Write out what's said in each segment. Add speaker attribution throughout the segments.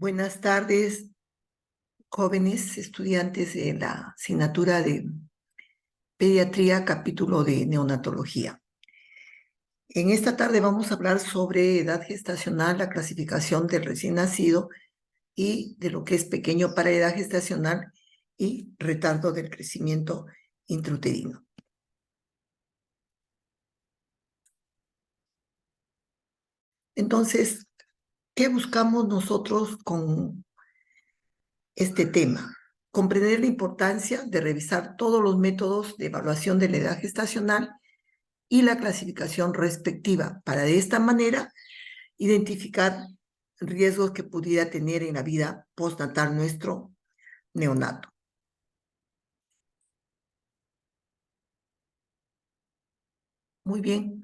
Speaker 1: Buenas tardes, jóvenes estudiantes de la asignatura de Pediatría, capítulo de Neonatología. En esta tarde vamos a hablar sobre edad gestacional, la clasificación del recién nacido y de lo que es pequeño para edad gestacional y retardo del crecimiento intrauterino. Entonces, ¿qué buscamos nosotros con este tema? Comprender la importancia de revisar todos los métodos de evaluación de la edad gestacional y la clasificación respectiva, para de esta manera identificar riesgos que pudiera tener en la vida postnatal nuestro neonato. Muy bien,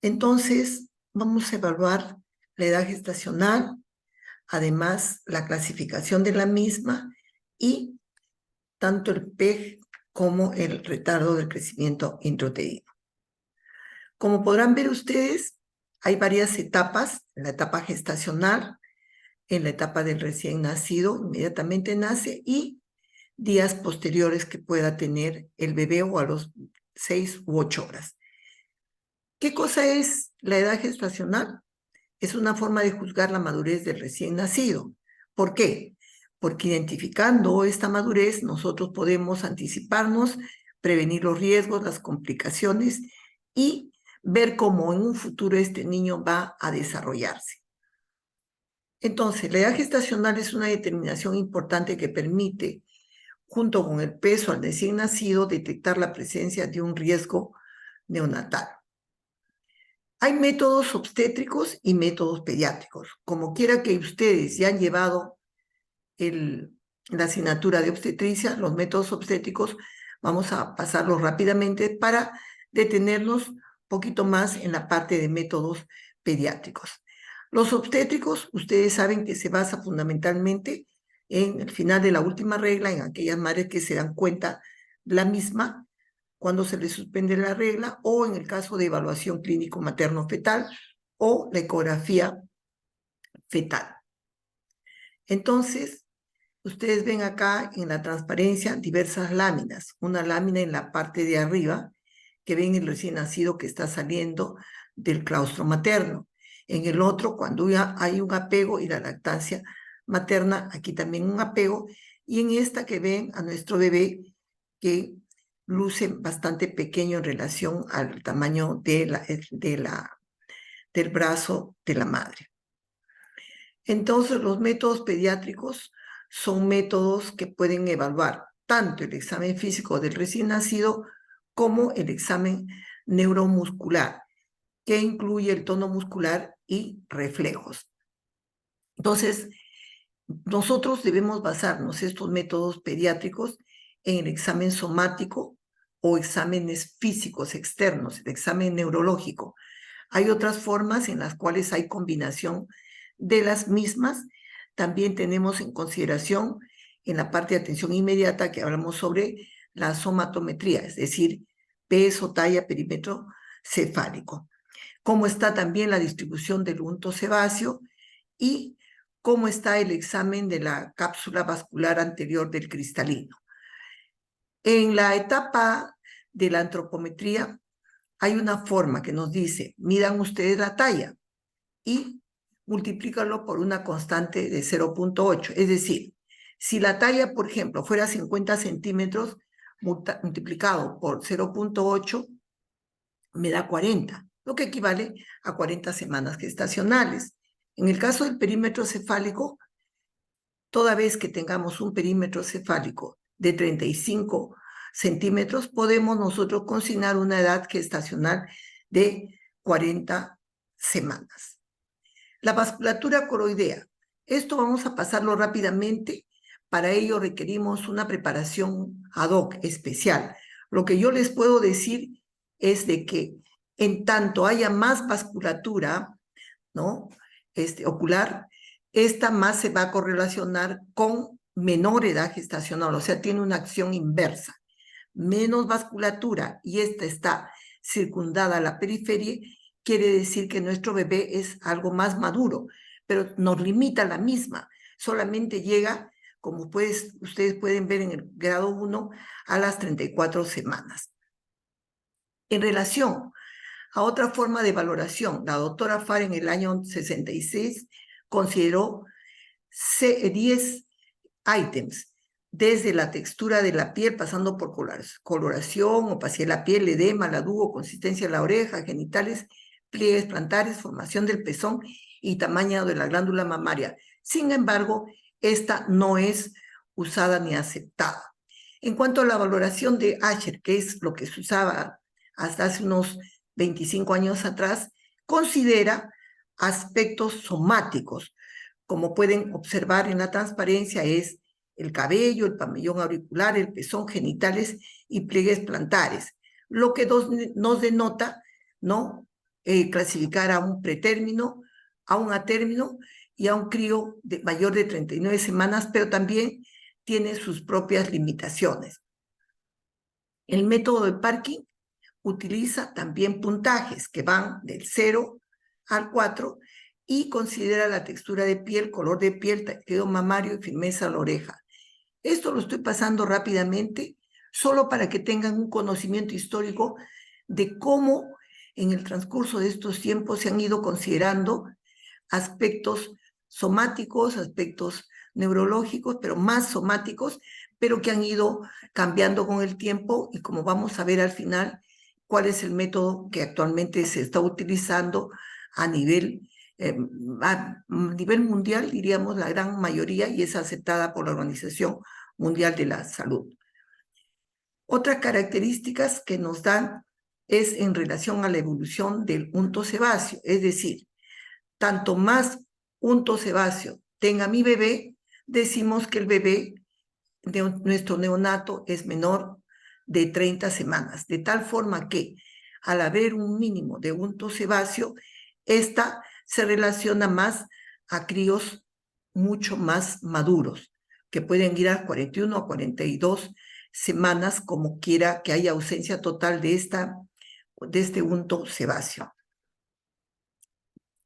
Speaker 1: entonces vamos a evaluar la edad gestacional, además la clasificación de la misma y tanto el PEG como el retardo del crecimiento intrauterino. Como podrán ver ustedes, hay varias etapas: la etapa gestacional, en la etapa del recién nacido, inmediatamente nace, y días posteriores que pueda tener el bebé o a los 6 u 8 horas. ¿Qué cosa es la edad gestacional? Es una forma de juzgar la madurez del recién nacido. ¿Por qué? Porque identificando esta madurez nosotros podemos anticiparnos, prevenir los riesgos, las complicaciones y ver cómo en un futuro este niño va a desarrollarse. Entonces, la edad gestacional es una determinación importante que permite, junto con el peso al recién nacido, detectar la presencia de un riesgo neonatal. Hay métodos obstétricos y métodos pediátricos. Como quiera que ustedes ya han llevado la asignatura de obstetricia, los métodos obstétricos, vamos a pasarlos rápidamente para detenernos un poquito más en la parte de métodos pediátricos. Los obstétricos, ustedes saben que se basa fundamentalmente en el final de la última regla, en aquellas madres que se dan cuenta la misma cuando se les suspende la regla, o en el caso de evaluación clínico materno-fetal o la ecografía fetal. Entonces, ustedes ven acá en la transparencia diversas láminas. Una lámina en la parte de arriba, que ven el recién nacido que está saliendo del claustro materno. En el otro, cuando ya hay un apego y la lactancia materna, aquí también un apego. Y en esta que ven a nuestro bebé que luce bastante pequeño en relación al tamaño del brazo de la madre. Entonces, los métodos pediátricos son métodos que pueden evaluar tanto el examen físico del recién nacido como el examen neuromuscular, que incluye el tono muscular y reflejos. Entonces, nosotros debemos basarnos estos métodos pediátricos en el examen somático o exámenes físicos externos, el examen neurológico. Hay otras formas en las cuales hay combinación de las mismas. También tenemos en consideración en la parte de atención inmediata que hablamos sobre la somatometría, es decir, peso, talla, perímetro cefálico. Cómo está también la distribución del unto sebáceo y cómo está el examen de la cápsula vascular anterior del cristalino. En la etapa de la antropometría hay una forma que nos dice: midan ustedes la talla y multiplícalo por una constante de 0.8. Es decir, si la talla, por ejemplo, fuera 50 centímetros, multiplicado por 0.8, me da 40, lo que equivale a 40 semanas gestacionales. En el caso del perímetro cefálico, toda vez que tengamos un perímetro cefálico de 35 centímetros, podemos nosotros consignar una edad gestacional de 40 semanas. La vasculatura coroidea. Esto vamos a pasarlo rápidamente. Para ello requerimos una preparación ad hoc especial. Lo que yo les puedo decir es de que en tanto haya más vasculatura, ¿no?, ocular, esta más se va a correlacionar con menor edad gestacional, o sea, tiene una acción inversa. Menos vasculatura y esta está circundada a la periferia, quiere decir que nuestro bebé es algo más maduro, pero nos limita la misma, solamente llega, como ustedes pueden ver en el grado 1, a las 34 semanas. En relación a otra forma de valoración, la doctora Farr en el año 66 consideró 10 ítems, desde la textura de la piel, pasando por coloración, opacidad de la piel, edema, ladrillo, consistencia de la oreja, genitales, pliegues plantares, formación del pezón y tamaño de la glándula mamaria. Sin embargo, esta no es usada ni aceptada. En cuanto a la valoración de Asher, que es lo que se usaba hasta hace unos 25 años atrás, considera aspectos somáticos. Como pueden observar en la transparencia, es el cabello, el pabellón auricular, el pezón, genitales y pliegues plantares, lo que nos denota, ¿no? Clasificar a un pretérmino, a un atérmino y a un crío mayor de 39 semanas, pero también tiene sus propias limitaciones. El método de Parkin utiliza también puntajes que van del 0 al 4 y considera la textura de piel, color de piel, tejido mamario y firmeza a la oreja. Esto lo estoy pasando rápidamente, solo para que tengan un conocimiento histórico de cómo en el transcurso de estos tiempos se han ido considerando aspectos somáticos, aspectos neurológicos, pero más somáticos, pero que han ido cambiando con el tiempo y como vamos a ver al final, cuál es el método que actualmente se está utilizando a nivel mundial, diríamos la gran mayoría, y es aceptada por la Organización Mundial de la Salud. Otras características que nos dan es en relación a la evolución del unto sebáceo, es decir, tanto más unto sebáceo tenga mi bebé, decimos que el bebé de nuestro neonato es menor de 30 semanas, de tal forma que al haber un mínimo de unto sebáceo, esta se relaciona más a críos mucho más maduros, que pueden ir a 41 a 42 semanas, como quiera que haya ausencia total de este unto sebáceo.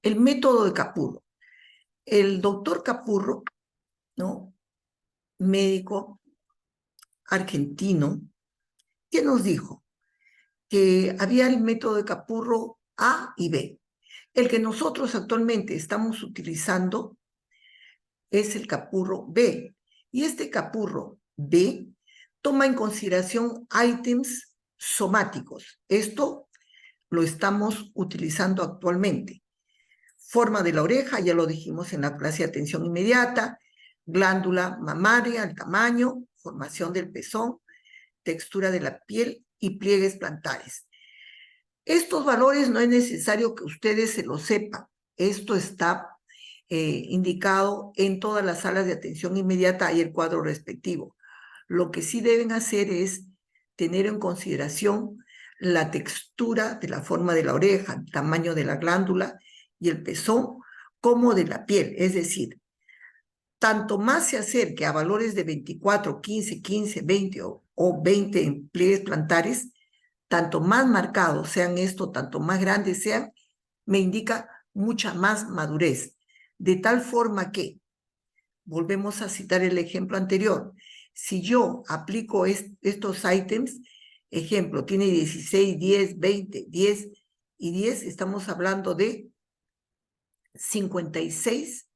Speaker 1: El método de Capurro. El doctor Capurro, ¿no? Médico argentino, que nos dijo que había el método de Capurro A y B. El que nosotros actualmente estamos utilizando es el Capurro B. Y este Capurro B toma en consideración ítems somáticos. Esto lo estamos utilizando actualmente. Forma de la oreja, ya lo dijimos en la clase de atención inmediata, glándula mamaria, el tamaño, formación del pezón, textura de la piel y pliegues plantares. Estos valores no es necesario que ustedes se lo sepan. Esto está indicado en todas las salas de atención inmediata y el cuadro respectivo. Lo que sí deben hacer es tener en consideración la textura de la forma de la oreja, el tamaño de la glándula y el pezón, como de la piel. Es decir, tanto más se acerque a valores de 24, 15, 15, 20 o 20 en pliegues plantares, tanto más marcados sean esto, tanto más grandes sean, me indica mucha más madurez. De tal forma que, volvemos a citar el ejemplo anterior, si yo aplico estos ítems, ejemplo, tiene 16, 10, 20, 10 y 10, estamos hablando de 56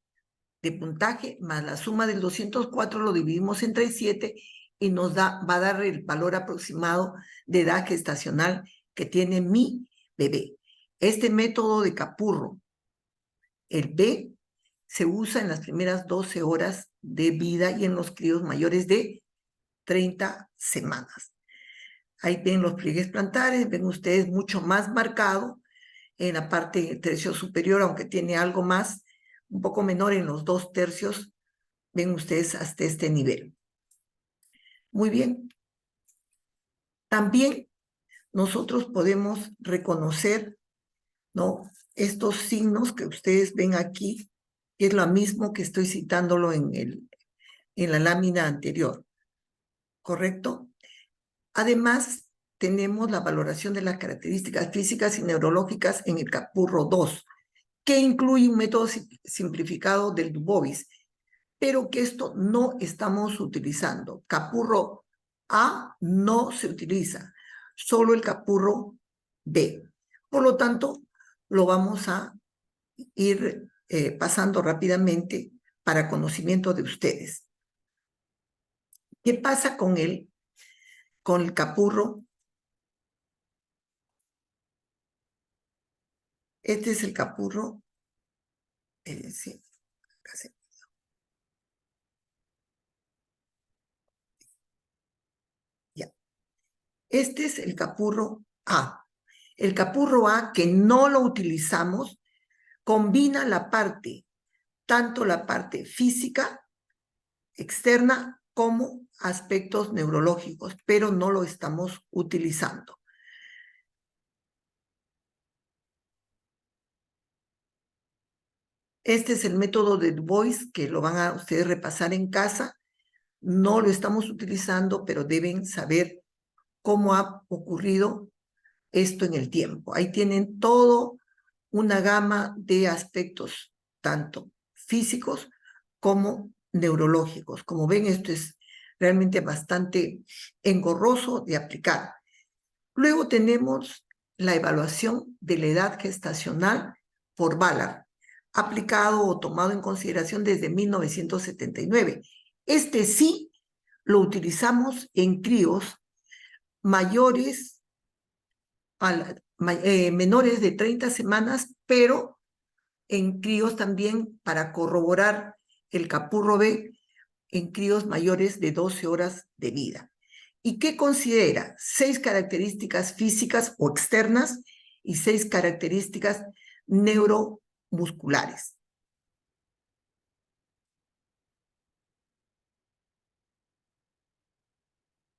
Speaker 1: de puntaje, más la suma del 204 lo dividimos entre 7 y nos va a dar el valor aproximado de edad gestacional que tiene mi bebé. Este método de Capurro, el B, se usa en las primeras 12 horas de vida y en los críos mayores de 30 semanas. Ahí ven los pliegues plantares, ven ustedes mucho más marcado en la parte tercio superior, aunque tiene algo más, un poco menor en los 2 tercios, ven ustedes hasta este nivel. Muy bien. También nosotros podemos reconocer, ¿no? Estos signos que ustedes ven aquí, que es lo mismo que estoy citándolo en la lámina anterior, ¿correcto? Además, tenemos la valoración de las características físicas y neurológicas en el Capurro 2, que incluye un método simplificado del Dubois, pero que esto no estamos utilizando. Capurro A no se utiliza, solo el capurro B. Por lo tanto, lo vamos a ir pasando rápidamente para conocimiento de ustedes. ¿Qué pasa con el capurro? Este es el capurro. Sí, casi. Ya. Este es el capurro A. El capurro A, que no lo utilizamos, combina tanto la parte física, externa, como aspectos neurológicos, pero no lo estamos utilizando. Este es el método de Du Bois, que lo van a ustedes repasar en casa. No lo estamos utilizando, pero deben saber cómo ha ocurrido esto en el tiempo. Ahí tienen todo una gama de aspectos, tanto físicos como neurológicos. Como ven, esto es realmente bastante engorroso de aplicar. Luego tenemos la evaluación de la edad gestacional por Ballard, aplicado o tomado en consideración desde 1979. Este sí lo utilizamos en críos mayores, menores de 30 semanas, pero en críos también para corroborar el capurro B en críos mayores de 12 horas de vida. ¿Y qué considera? 6 características físicas o externas y 6 características neuromusculares.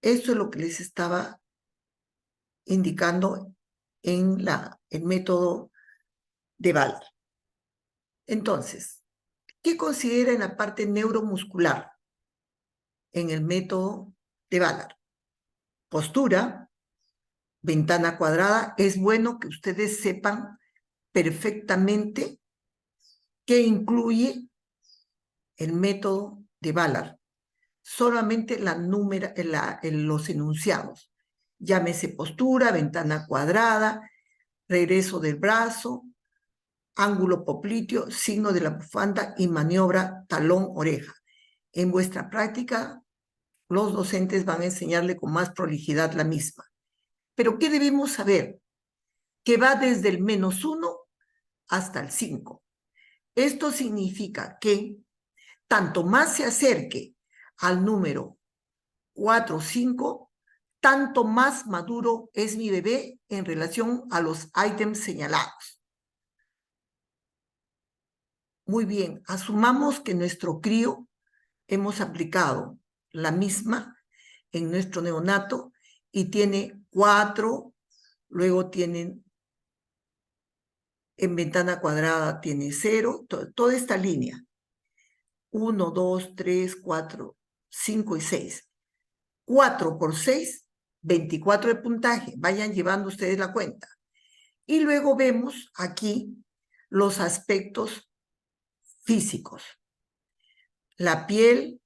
Speaker 1: Eso es lo que les estaba indicando en el método de Ballard. Entonces, ¿qué considera en la parte neuromuscular en el método de Ballard? Postura, ventana cuadrada. Es bueno que ustedes sepan perfectamente qué incluye el método de Ballard. Solamente los enunciados. Llámese postura, ventana cuadrada, regreso del brazo, ángulo popliteo, signo de la bufanda y maniobra talón-oreja. En vuestra práctica, los docentes van a enseñarle con más prolijidad la misma. Pero ¿qué debemos saber? Que va desde el -1 hasta el 5. Esto significa que tanto más se acerque al número 4 o 5, tanto más maduro es mi bebé en relación a los ítems señalados. Muy bien, asumamos que nuestro crío hemos aplicado la misma en nuestro neonato y tiene 4, luego tienen en ventana cuadrada tiene 0, toda esta línea. 1, 2, 3, 4, 5 y 6. 4 por 6, 24 de puntaje. Vayan llevando ustedes la cuenta. Y luego vemos aquí los aspectos físicos. La piel,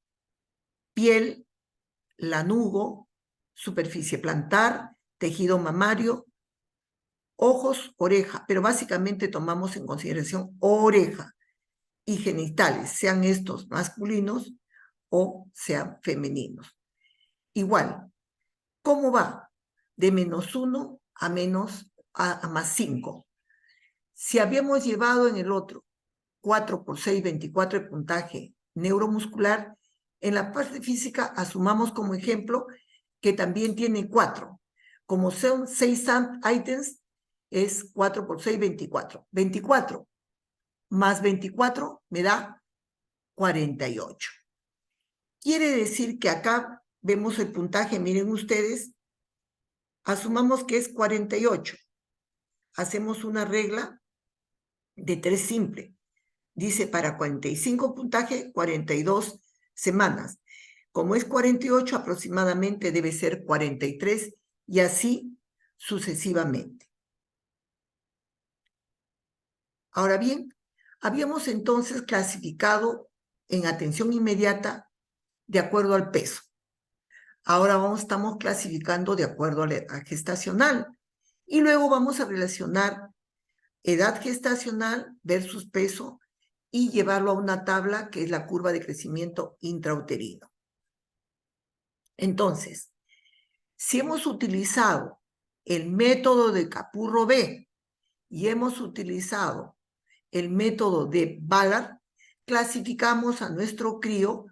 Speaker 1: lanugo, superficie plantar, tejido mamario, ojos, oreja, pero básicamente tomamos en consideración oreja y genitales, sean estos masculinos o sean femeninos. Igual, ¿cómo va? De -1 a +5. Si habíamos llevado en el otro 4 por 6, 24 de puntaje neuromuscular, en la parte física asumamos como ejemplo que también tiene 4. Como son 6 ítems, es 4 por 6, 24. 24 más 24 me da 48. Quiere decir que acá vemos el puntaje, miren ustedes, asumamos que es 48. Hacemos una regla de 3 simple. Dice para 45 puntaje, 42 semanas. Como es 48, aproximadamente debe ser 43 y así sucesivamente. Ahora bien, habíamos entonces clasificado en atención inmediata de acuerdo al peso. Ahora estamos clasificando de acuerdo a la edad gestacional. Y luego vamos a relacionar edad gestacional versus peso y llevarlo a una tabla que es la curva de crecimiento intrauterino. Entonces, si hemos utilizado el método de Capurro-B y hemos utilizado el método de Ballard, clasificamos a nuestro crío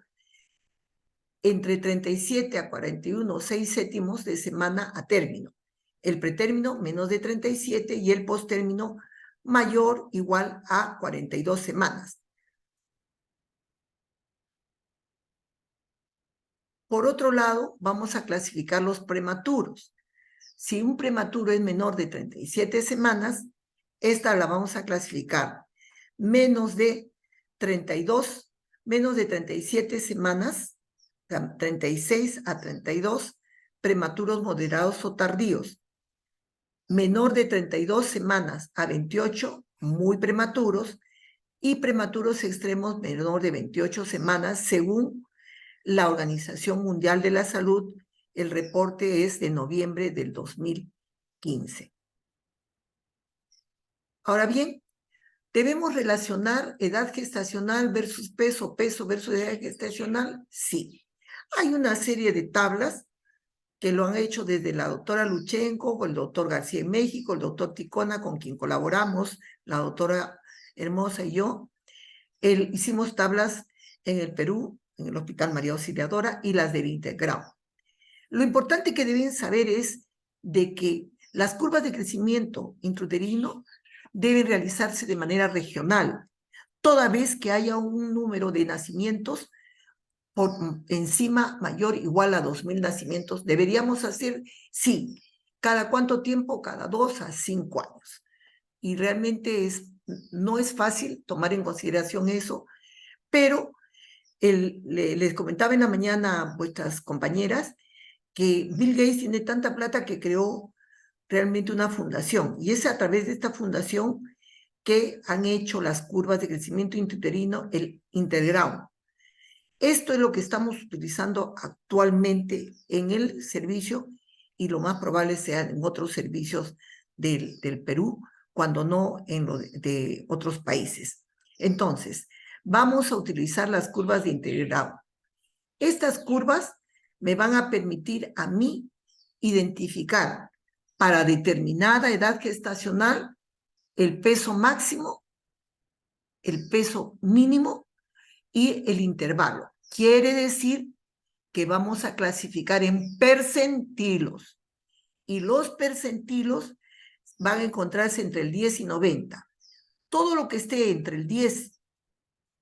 Speaker 1: entre 37 a 41, 6 séptimos de semana a término. El pretérmino menos de 37 y el posttérmino mayor o igual a 42 semanas. Por otro lado, vamos a clasificar los prematuros. Si un prematuro es menor de 37 semanas, esta la vamos a clasificar menos de 32, menos de 37 semanas, 36 a 32, prematuros moderados o tardíos. Menor de 32 semanas a 28, muy prematuros, y prematuros extremos menor de 28 semanas, según la Organización Mundial de la Salud. El reporte es de noviembre del 2015. Ahora bien, ¿debemos relacionar edad gestacional versus peso, peso versus edad gestacional? Sí. Hay una serie de tablas que lo han hecho desde la doctora Luchenko, el doctor García en México, el doctor Ticona, con quien colaboramos, la doctora Hermosa y yo. Hicimos tablas en el Perú, en el Hospital María Auxiliadora, y las del integrado. Lo importante que deben saber es de que las curvas de crecimiento intrauterino deben realizarse de manera regional, toda vez que haya un número de nacimientos por encima mayor o igual a 2.000 nacimientos. Deberíamos hacer, sí, ¿cada cuánto tiempo? Cada 2 a 5 años. Y realmente no es fácil tomar en consideración eso, pero les comentaba en la mañana a vuestras compañeras que Bill Gates tiene tanta plata que creó realmente una fundación, y es a través de esta fundación que han hecho las curvas de crecimiento intrauterino, el integrado. Esto es lo que estamos utilizando actualmente en el servicio, y lo más probable sea en otros servicios del Perú, cuando no en de otros países. Entonces, vamos a utilizar las curvas de integrado. Estas curvas me van a permitir a mí identificar para determinada edad gestacional el peso máximo, el peso mínimo y el intervalo. Quiere decir que vamos a clasificar en percentilos, y los percentilos van a encontrarse entre el 10 y 90. Todo lo que esté entre el 10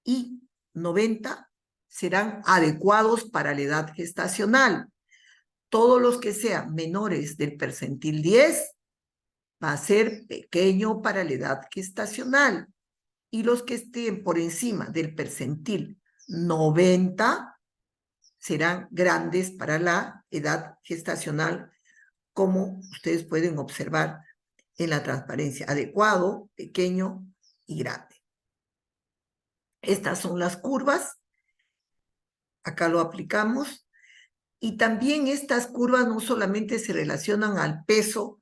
Speaker 1: y 90 serán adecuados para la edad gestacional. Todos los que sean menores del percentil 10 va a ser pequeño para la edad gestacional, y los que estén por encima del percentil 90 serán grandes para la edad gestacional, como ustedes pueden observar en la transparencia: adecuado, pequeño y grande. Estas son las curvas. Acá lo aplicamos. Y también estas curvas no solamente se relacionan al peso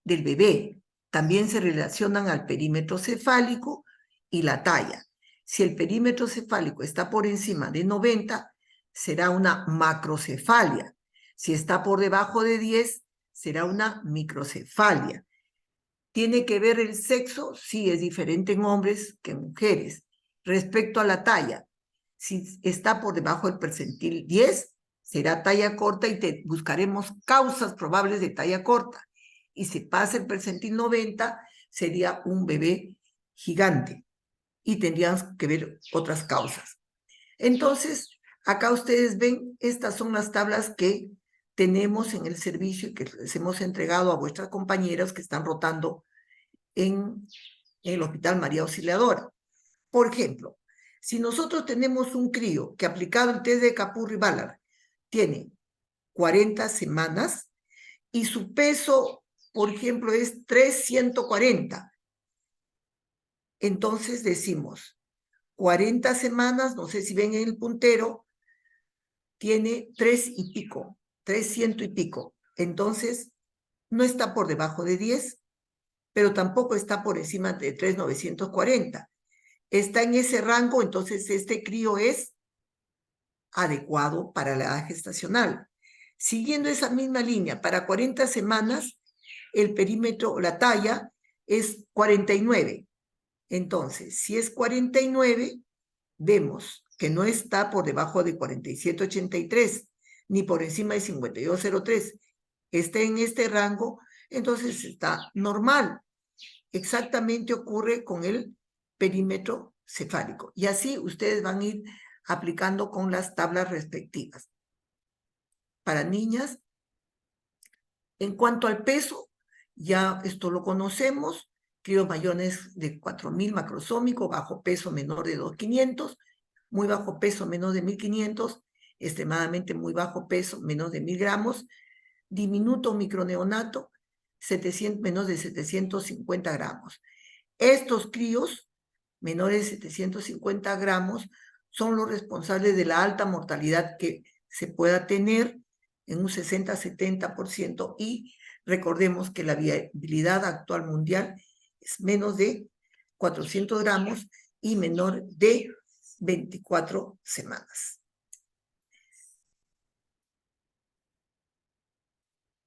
Speaker 1: del bebé, también se relacionan al perímetro cefálico y la talla. Si el perímetro cefálico está por encima de 90, será una macrocefalia. Si está por debajo de 10, será una microcefalia. ¿Tiene que ver el sexo? Sí, es diferente en hombres que en mujeres. Respecto a la talla, si está por debajo del percentil 10, será talla corta y buscaremos causas probables de talla corta. Y si pasa el percentil 90, sería un bebé gigante y tendrían que ver otras causas. Entonces, acá ustedes ven, estas son las tablas que tenemos en el servicio y que les hemos entregado a vuestras compañeras que están rotando en el Hospital María Auxiliadora. Por ejemplo, si nosotros tenemos un crío que, aplicado el test de Capurro y Ballard, tiene 40 semanas y su peso, por ejemplo, es 340, entonces decimos, 40 semanas, no sé si ven en el puntero, tiene 3 y pico, 300 y pico. Entonces, no está por debajo de 10, pero tampoco está por encima de 3,940. Está en ese rango, entonces este crío es adecuado para la edad gestacional. Siguiendo esa misma línea, para 40 semanas, el perímetro, la talla, es 49. Entonces, si es 49, vemos que no está por debajo de 47,83, ni por encima de 52,03. Está en este rango, entonces está normal. Exactamente ocurre con el perímetro cefálico. Y así ustedes van a ir aplicando con las tablas respectivas. Para niñas, en cuanto al peso, ya esto lo conocemos, críos mayores de 4.000 macrosómico, bajo peso menor de 2.500, muy bajo peso menos de 1.500, extremadamente muy bajo peso menos de 1.000 gramos, diminuto microneonato, menos de 750 gramos. Estos críos menores de 750 gramos son los responsables de la alta mortalidad que se pueda tener en un 60-70%, y recordemos que la viabilidad actual mundial es menos de 400 gramos y menor de 24 semanas.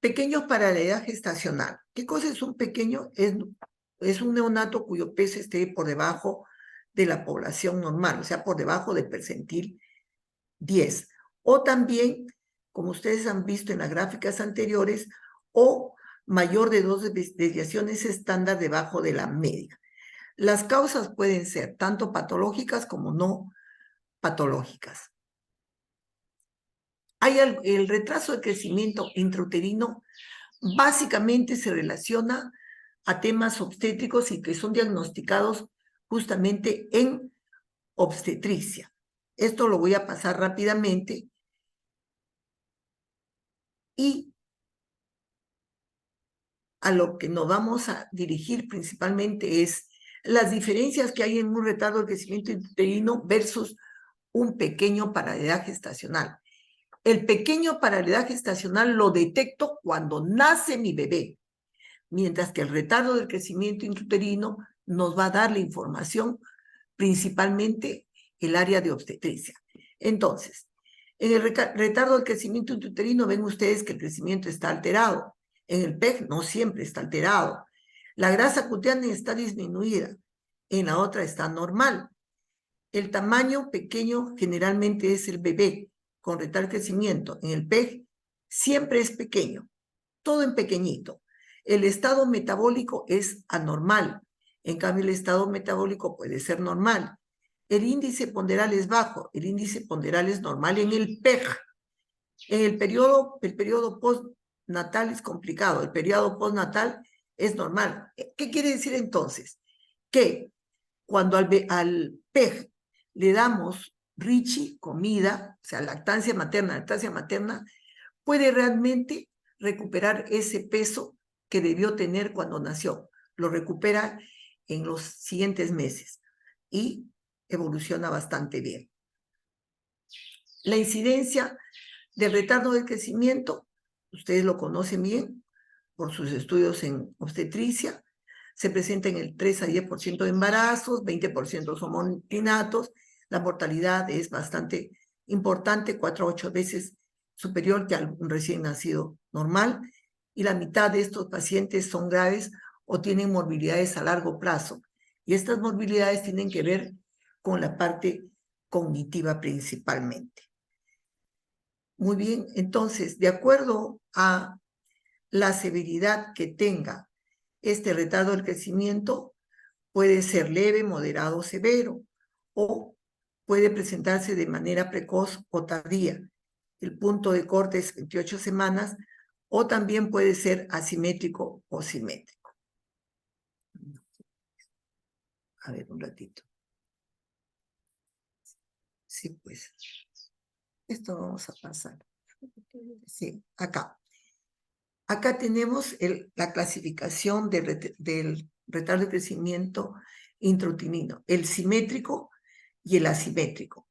Speaker 1: Pequeños para la edad gestacional. ¿Qué cosa es un pequeño? Es un neonato cuyo peso esté por debajo de la población normal, o sea, por debajo del percentil 10. O también, como ustedes han visto en las gráficas anteriores, o mayor de 2 desviaciones estándar debajo de la media. Las causas pueden ser tanto patológicas como no patológicas. El retraso de crecimiento intrauterino básicamente se relaciona a temas obstétricos y que son diagnosticados justamente en obstetricia. Esto lo voy a pasar rápidamente. Y a lo que nos vamos a dirigir principalmente es las diferencias que hay en un retardo de crecimiento intrauterino versus un pequeño para la edad gestacional. El pequeño para la edad gestacional lo detecto cuando nace mi bebé, mientras que el retardo del crecimiento intrauterino nos va a dar la información principalmente el área de obstetricia. Entonces, en el retardo del crecimiento intrauterino ven ustedes que el crecimiento está alterado. En el PEG no siempre está alterado. La grasa cutánea está disminuida, en la otra está normal. El tamaño pequeño generalmente es el bebé con retardo de crecimiento. En el PEG siempre es pequeño, todo en pequeñito. El estado metabólico es anormal. En cambio, el estado metabólico puede ser normal. El índice ponderal es bajo, el índice ponderal es normal en el PEG. En el periodo postnatal es complicado, el periodo postnatal es normal. ¿Qué quiere decir entonces? Que cuando al PEG le damos Richie, comida, o sea, lactancia materna, puede realmente recuperar ese peso que debió tener cuando nació. Lo recupera en los siguientes meses y evoluciona bastante bien. La incidencia del retardo de crecimiento, ustedes lo conocen bien por sus estudios en obstetricia, se presenta en el 3 a 10% de embarazos, 20% son monotrinatos, la mortalidad es bastante importante, 4 a 8 veces superior que a un recién nacido normal, y la mitad de estos pacientes son graves o tienen morbilidades a largo plazo. Y estas morbilidades tienen que ver con la parte cognitiva principalmente. Muy bien, entonces, de acuerdo a la severidad que tenga este retardo del crecimiento, puede ser leve, moderado o severo, o puede presentarse de manera precoz o tardía. El punto de corte es 28 semanas, o también puede ser asimétrico o simétrico. A ver, un ratito. Sí, pues. Esto vamos a pasar. Sí, acá. Acá tenemos la clasificación del retardo de crecimiento intrauterino. El simétrico y el asimétrico.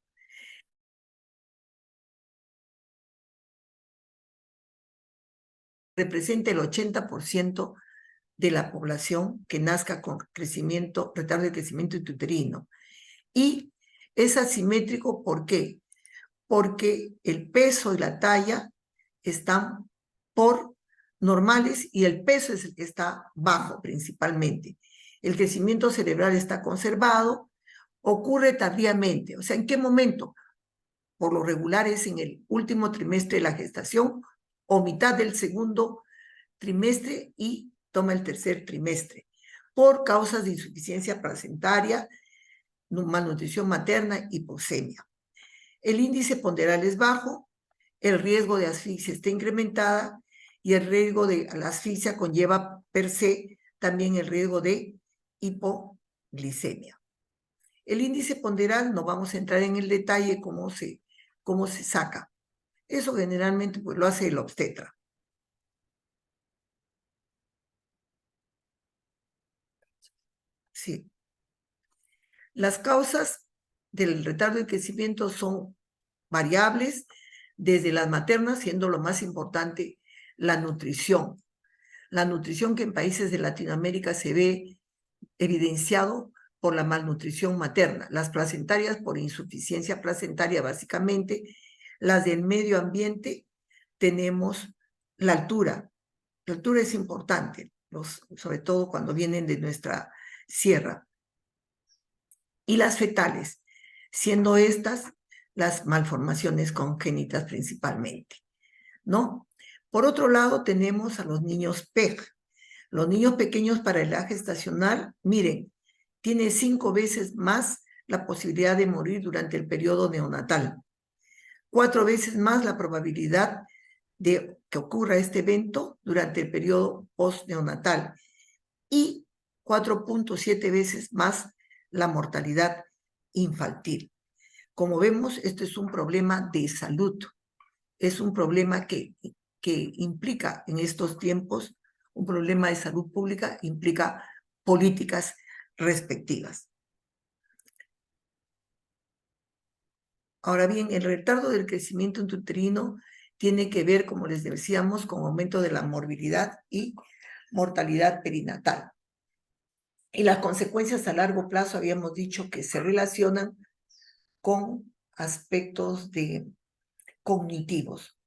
Speaker 1: Representa el 80% de la población que nazca con crecimiento, retardo de crecimiento intrauterino. Y es asimétrico, ¿por qué? Porque el peso y la talla están por normales y el peso es el que está bajo principalmente. El crecimiento cerebral está conservado, ocurre tardíamente. O sea, ¿en qué momento? Por lo regular es en el último trimestre de la gestación o mitad del segundo trimestre y toma el tercer trimestre, por causas de insuficiencia placentaria, malnutrición materna, hipoxemia. El índice ponderal es bajo, el riesgo de asfixia está incrementada y el riesgo de la asfixia conlleva per se también el riesgo de hipoglicemia. El índice ponderal, no vamos a entrar en el detalle cómo se saca. Eso generalmente pues, lo hace el obstetra. Sí. Las causas del retardo de crecimiento son variables, desde las maternas, siendo lo más importante la nutrición. La nutrición que en países de Latinoamérica se ve evidenciado por la malnutrición materna, las placentarias por insuficiencia placentaria básicamente, las del medio ambiente tenemos la altura. La altura es importante, sobre todo cuando vienen de nuestra sierra. Y las fetales, siendo estas las malformaciones congénitas principalmente, ¿no? Por otro lado, tenemos a los niños PEG. Los niños pequeños para edad gestacional, miren, tiene 5 veces más la posibilidad de morir durante el periodo neonatal, 4 veces más la probabilidad de que ocurra este evento durante el periodo postneonatal y 4.7 veces más la mortalidad infantil. Como vemos, esto es un problema de salud, es un problema que implica en estos tiempos, un problema de salud pública, implica políticas respectivas. Ahora bien, el retardo del crecimiento intrauterino tiene que ver, como les decíamos, con aumento de la morbilidad y mortalidad perinatal. Y las consecuencias a largo plazo habíamos dicho que se relacionan con aspectos cognitivos.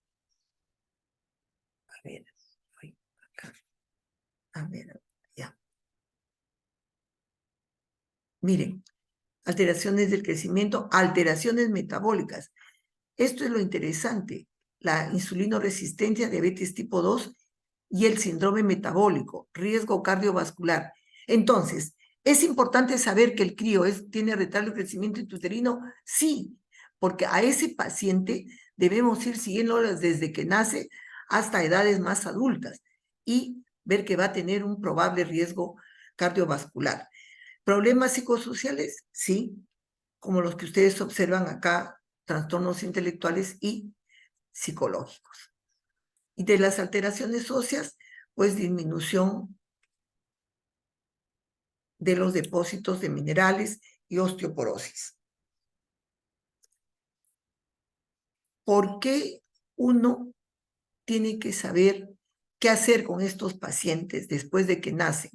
Speaker 1: A ver, acá. A ver, ya. Miren, alteraciones del crecimiento, alteraciones metabólicas. Esto es lo interesante, la insulinoresistencia, diabetes tipo 2 y el síndrome metabólico, riesgo cardiovascular. Entonces, ¿es importante saber que el crío tiene retardo de crecimiento intrauterino? Sí, porque a ese paciente debemos ir siguiéndolo desde que nace hasta edades más adultas y ver que va a tener un probable riesgo cardiovascular. ¿Problemas psicosociales? Sí, como los que ustedes observan acá, trastornos intelectuales y psicológicos. Y de las alteraciones óseas, pues disminución de los depósitos de minerales y osteoporosis. ¿Por qué uno tiene que saber qué hacer con estos pacientes después de que nacen?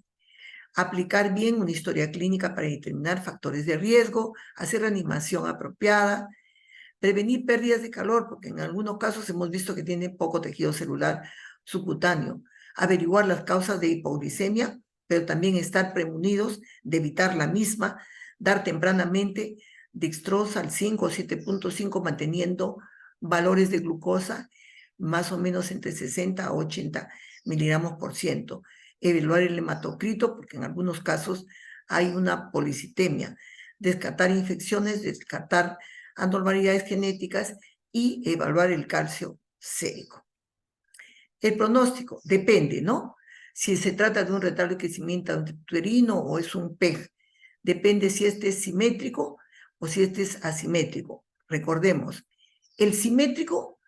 Speaker 1: Aplicar bien una historia clínica para determinar factores de riesgo, hacer reanimación apropiada, prevenir pérdidas de calor, porque en algunos casos hemos visto que tiene poco tejido celular subcutáneo, averiguar las causas de hipoglicemia, pero también estar prevenidos de evitar la misma, dar tempranamente dextrosa al 5 o 7.5, manteniendo valores de glucosa más o menos entre 60 a 80 miligramos por ciento. Evaluar el hematocrito, porque en algunos casos hay una policitemia. Descartar infecciones, descartar anormalidades genéticas y evaluar el calcio sérico. El pronóstico depende, ¿no? Si se trata de un retardo de crecimiento intrauterino o es un PEG. Depende si este es simétrico o si este es asimétrico. Recordemos, el simétrico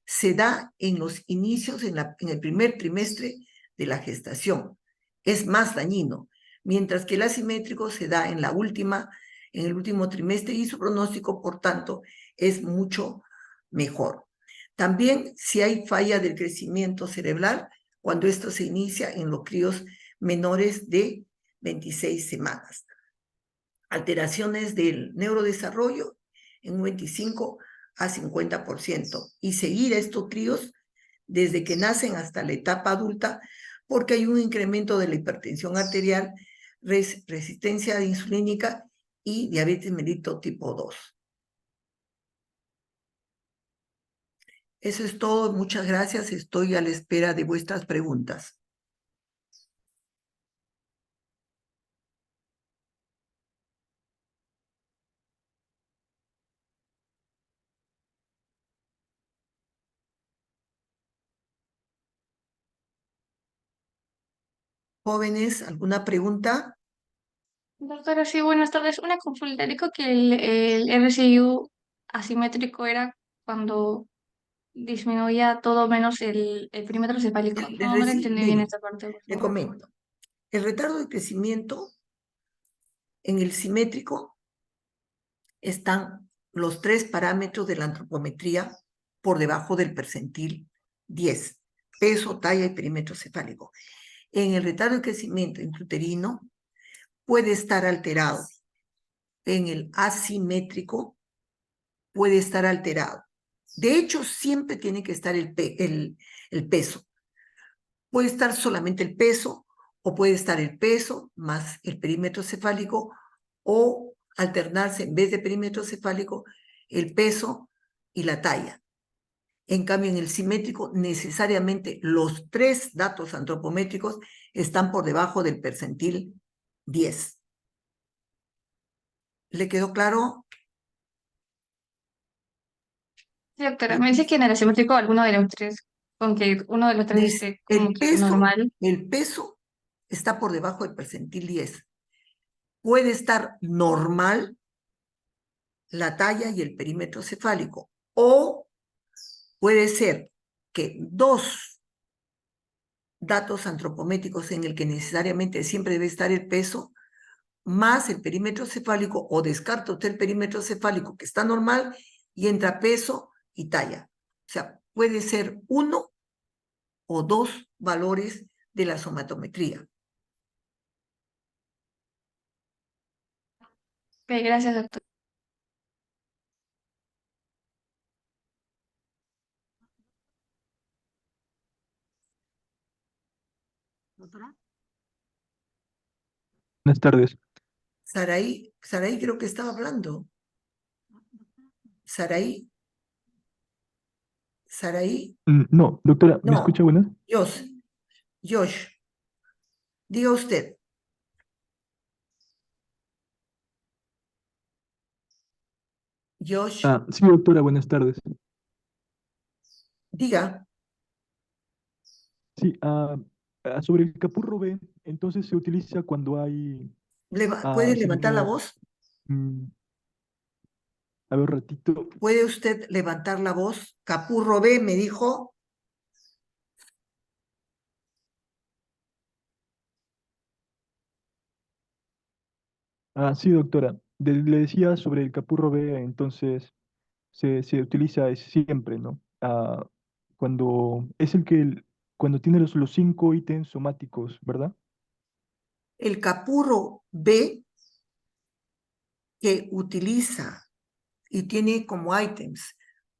Speaker 1: se da en los inicios, en el primer trimestre de la gestación. Es más dañino, mientras que el asimétrico se da en en el último trimestre y su pronóstico, por tanto, es mucho mejor. También si hay falla del crecimiento cerebral, cuando esto se inicia en los críos menores de 26 semanas. Alteraciones del neurodesarrollo en un 25 a 50% y seguir a estos críos desde que nacen hasta la etapa adulta porque hay un incremento de la hipertensión arterial, resistencia insulínica y diabetes mellitus tipo 2. Eso es todo. Muchas gracias. Estoy a la espera de vuestras preguntas. Jóvenes, ¿alguna pregunta?
Speaker 2: Doctora, sí, buenas tardes. Una consulta. Dijo que el RSI asimétrico era cuando disminuía todo menos el perímetro cefálico. No, no le entendí bien
Speaker 1: Mire,
Speaker 2: esta parte, por
Speaker 1: le
Speaker 2: favor.
Speaker 1: comento. El retardo de crecimiento en el simétrico están los 3 parámetros de la antropometría por debajo del percentil 10, peso, talla y perímetro cefálico. En el retardo de crecimiento intrauterino puede estar alterado. En el asimétrico puede estar alterado. De hecho, siempre tiene que estar el peso. Puede estar solamente el peso o puede estar el peso más el perímetro cefálico o alternarse en vez de perímetro cefálico el peso y la talla. En cambio, en el simétrico, necesariamente los 3 datos antropométricos están por debajo del percentil 10. ¿Le quedó claro?
Speaker 2: Sí, doctora, me dice que en el asimétrico alguno de los tres, con que uno de los tres esté como
Speaker 1: El
Speaker 2: que
Speaker 1: peso,
Speaker 2: normal.
Speaker 1: el peso está por debajo del percentil 10. Puede estar normal la talla y el perímetro cefálico. O puede ser que 2 datos antropométricos en el que necesariamente siempre debe estar el peso, más el perímetro cefálico, o descarta usted el perímetro cefálico que está normal y entra peso y talla. O sea, puede ser 1 o 2 valores de la somatometría.
Speaker 2: Ok, gracias, doctor.
Speaker 1: ¿Doctora?
Speaker 3: Buenas tardes.
Speaker 1: Saraí creo que estaba hablando. Saraí, Saraí,
Speaker 3: No, doctora, ¿me escucha
Speaker 1: no,
Speaker 3: buenas?
Speaker 1: Josh, diga usted, Josh,
Speaker 3: Sí, doctora, buenas tardes.
Speaker 1: diga,
Speaker 3: Sí, sobre el capurro B, entonces se utiliza cuando hay,
Speaker 1: ¿puede levantar la
Speaker 3: según,
Speaker 1: voz?
Speaker 3: mm, a ver, un ratito.
Speaker 1: ¿Puede usted levantar la voz? Capurro B me dijo,
Speaker 3: Sí, doctora, le decía sobre el capurro B, entonces se utiliza siempre, ¿no? Cuando es cuando tiene los 5 ítems somáticos, ¿verdad?
Speaker 1: el capurro B que utiliza y tiene como ítems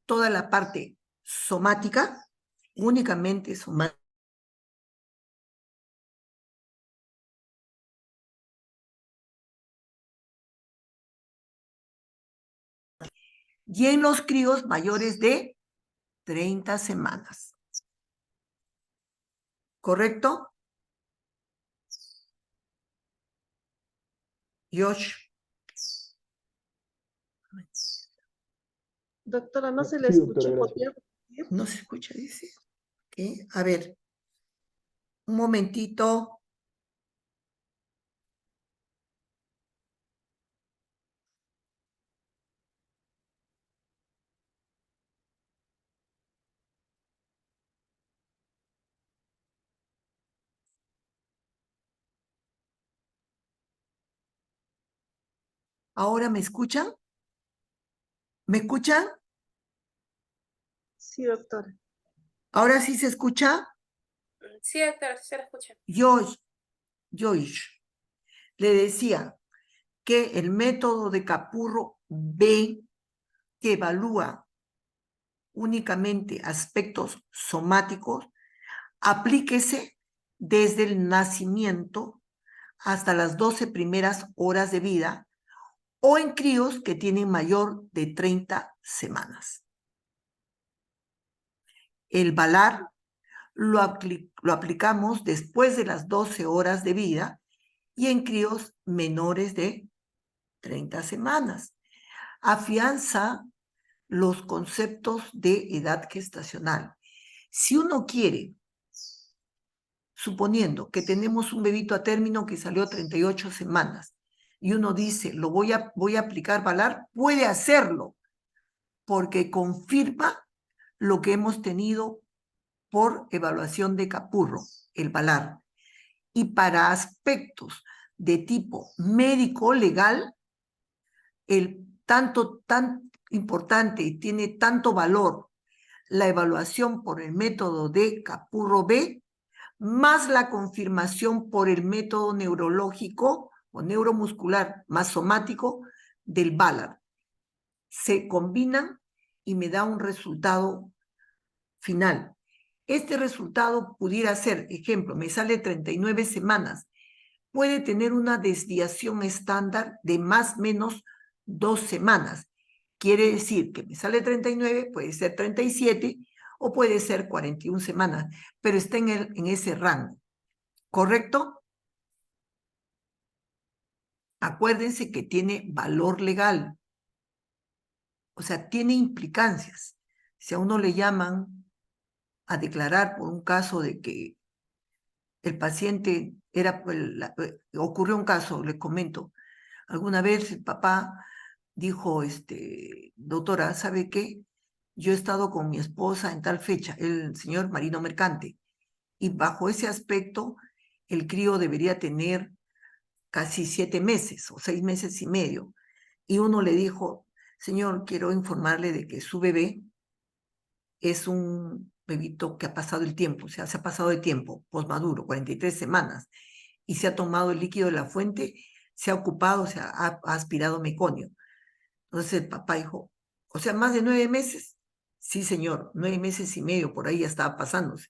Speaker 1: toda la parte somática, únicamente somática. Y en los críos mayores de 30 semanas. ¿Correcto? Josh.
Speaker 4: Doctora, no se le
Speaker 3: Sí, doctora,
Speaker 4: escucha,
Speaker 3: gracias.
Speaker 4: ¿podría repetir?
Speaker 1: No se escucha, dice. ¿Qué? A ver, un momentito. ¿Ahora me escuchan? ¿Me escuchan?
Speaker 4: Sí, doctora.
Speaker 1: ¿Ahora sí se escucha?
Speaker 4: Sí, doctora, sí se la escucha.
Speaker 1: Joyce, le decía que el método de Capurro B, que evalúa únicamente aspectos somáticos, aplíquese desde el nacimiento hasta las 12 primeras horas de vida o en críos que tienen mayor de 30 semanas. El VALAR lo aplicamos después de las 12 horas de vida y en críos menores de 30 semanas. Afianza los conceptos de edad gestacional. Si uno quiere, suponiendo que tenemos un bebito a término que salió a 38 semanas y uno dice, voy a aplicar VALAR, puede hacerlo porque confirma lo que hemos tenido por evaluación de Capurro, el VALAR. Y para aspectos de tipo médico-legal, tan importante y tiene tanto valor la evaluación por el método de Capurro B, más la confirmación por el método neurológico o neuromuscular más somático del VALAR. Se combinan y me da un resultado final. Este resultado pudiera ser, ejemplo, me sale 39 semanas, puede tener una desviación estándar de más o menos 2 semanas. Quiere decir que me sale 39, puede ser 37 o puede ser 41 semanas, pero está en ese rango. ¿Correcto? Acuérdense que tiene valor legal, o sea, tiene implicancias. Si a uno le llaman a declarar por un caso de que el paciente ocurrió un caso, les comento, alguna vez el papá dijo, doctora, ¿sabe qué? Yo he estado con mi esposa en tal fecha, el señor marino mercante, y bajo ese aspecto, el crío debería tener casi 7 meses o 6 meses y medio. Y uno le dijo, señor, quiero informarle de que su bebé es un bebito que ha pasado el tiempo, o sea, se ha pasado de tiempo, posmaduro, 43 semanas, y se ha tomado el líquido de la fuente, se ha ocupado, ha aspirado meconio. Entonces el papá dijo, o sea, más de 9 meses. Sí, señor, 9 meses y medio, por ahí ya estaba pasándose.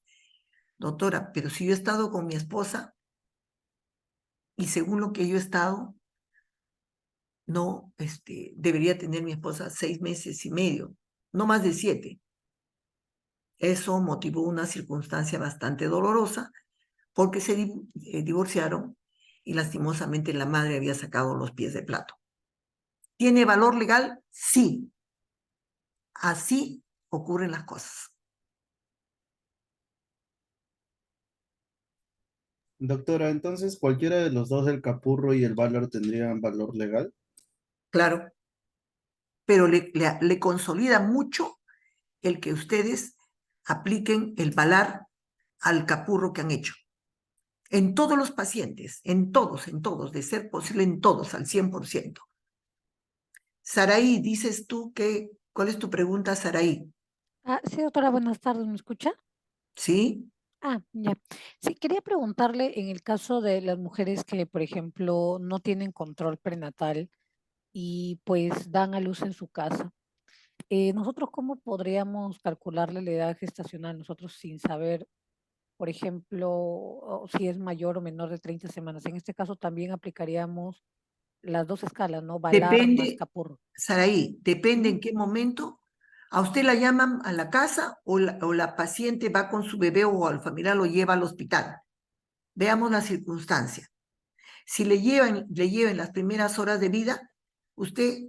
Speaker 1: Doctora, pero si yo he estado con mi esposa y según lo que yo he estado, no, debería tener mi esposa 6 meses y medio, no más de 7. Eso motivó una circunstancia bastante dolorosa porque se divorciaron y lastimosamente la madre había sacado los pies del plato. ¿Tiene valor legal? Sí. Así ocurren las cosas.
Speaker 5: Doctora, entonces cualquiera de los dos, el Capurro y el VALAR, tendrían valor legal.
Speaker 1: Claro, pero le consolida mucho el que ustedes apliquen el VALAR al Capurro que han hecho. En todos los pacientes, en todos, de ser posible en todos, al 100%. Saraí, dices tú que, ¿cuál es tu pregunta, Saraí?
Speaker 6: Sí, doctora, buenas tardes, ¿me escucha?
Speaker 1: ¿Sí?
Speaker 6: Ya. Sí, quería preguntarle en el caso de las mujeres que, por ejemplo, no tienen control prenatal y pues dan a luz en su casa. ¿Nosotros cómo podríamos calcularle la edad gestacional? Nosotros sin saber, por ejemplo, si es mayor o menor de 30 semanas. En este caso también aplicaríamos las dos escalas, ¿no? VALAR más
Speaker 1: Depende,
Speaker 6: Capurro.
Speaker 1: Saraí, depende en
Speaker 6: Ujú.
Speaker 1: qué momento. ¿A usted la llaman a la casa o la paciente va con su bebé o al familiar lo lleva al hospital? Veamos la circunstancia. Si le llevan las primeras horas de vida, usted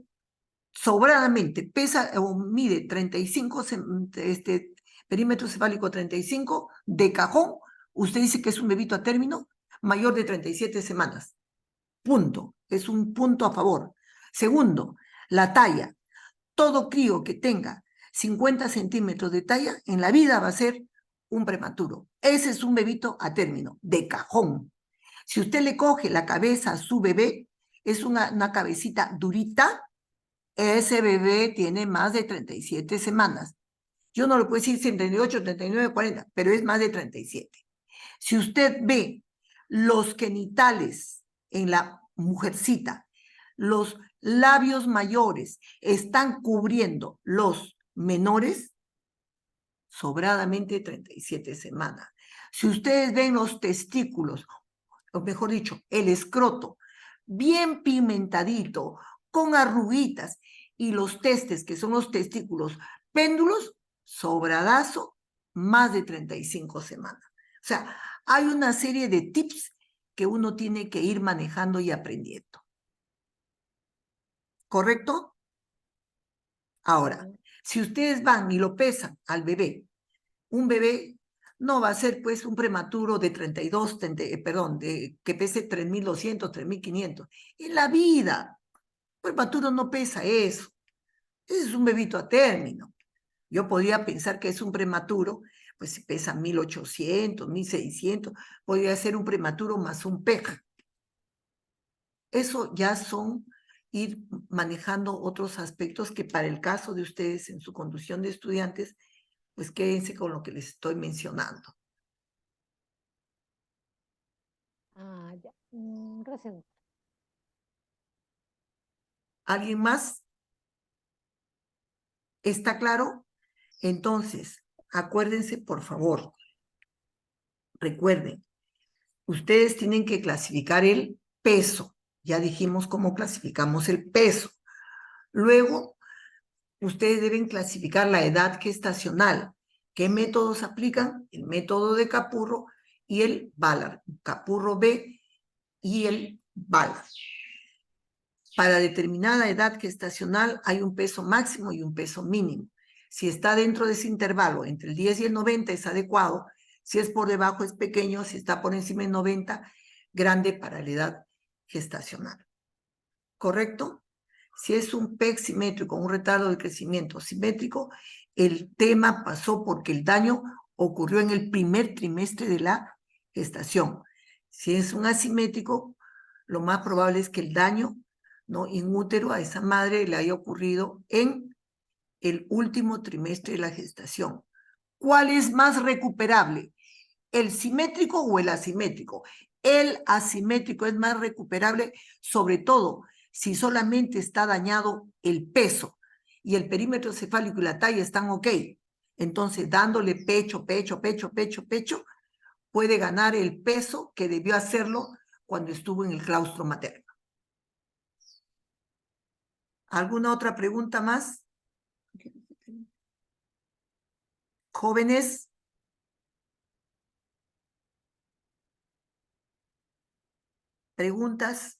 Speaker 1: sobradamente pesa o mide 35, perímetro cefálico 35, de cajón, usted dice que es un bebito a término mayor de 37 semanas. Punto. Es un punto a favor. Segundo, la talla. Todo crío que tenga 50 centímetros de talla en la vida va a ser un prematuro. Ese es un bebito a término, de cajón. Si usted le coge la cabeza a su bebé, es una cabecita durita, ese bebé tiene más de 37 semanas. Yo no le puedo decir 38, 39, 40, pero es más de 37. Si usted ve los genitales en la mujercita, los labios mayores están cubriendo los menores, sobradamente 37 semanas. Si ustedes ven los testículos, o mejor dicho, el escroto, bien pimentadito, con arruguitas, y los testes, que son los testículos péndulos, sobradazo, más de 35 semanas. O sea, hay una serie de tips que uno tiene que ir manejando y aprendiendo. ¿Correcto? Ahora, si ustedes van y lo pesan al bebé, un bebé no va a ser pues un prematuro de 32, que pese 3.200, 3.500. En la vida, un prematuro no pesa eso. Ese es un bebito a término. Yo podría pensar que es un prematuro, pues si pesa 1.800, 1.600, podría ser un prematuro más un peja. Eso ya son ir manejando otros aspectos que para el caso de ustedes en su condición de estudiantes, pues quédense con lo que les estoy mencionando.
Speaker 6: Ya. Gracias.
Speaker 1: ¿Alguien más? ¿Está claro? Entonces, acuérdense, por favor, recuerden, ustedes tienen que clasificar el peso. Ya dijimos cómo clasificamos el peso. Luego, ustedes deben clasificar la edad gestacional. ¿Qué métodos aplican? El método de Capurro y el Ballard. Capurro B y el Ballard. Para determinada edad gestacional hay un peso máximo y un peso mínimo. Si está dentro de ese intervalo, entre el 10 y el 90 es adecuado. Si es por debajo es pequeño. Si está por encima de 90, grande para la edad gestacional. ¿Correcto? Si es un PEC simétrico, un retardo de crecimiento simétrico, el tema pasó porque el daño ocurrió en el primer trimestre de la gestación. Si es un asimétrico, lo más probable es que el daño, ¿no?, in útero a esa madre le haya ocurrido en el último trimestre de la gestación. ¿Cuál es más recuperable? ¿El simétrico o el asimétrico? El asimétrico es más recuperable, sobre todo si solamente está dañado el peso y el perímetro cefálico y la talla están ok. Entonces, dándole pecho, pecho, pecho, pecho, pecho, puede ganar el peso que debió hacerlo cuando estuvo en el claustro materno. ¿Alguna otra pregunta más? Jóvenes. ¿Preguntas?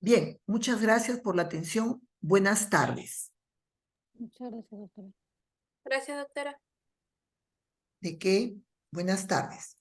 Speaker 1: Bien, muchas gracias por la atención. Buenas tardes.
Speaker 6: Muchas gracias, doctora.
Speaker 4: Gracias, doctora.
Speaker 1: ¿De qué? Buenas tardes.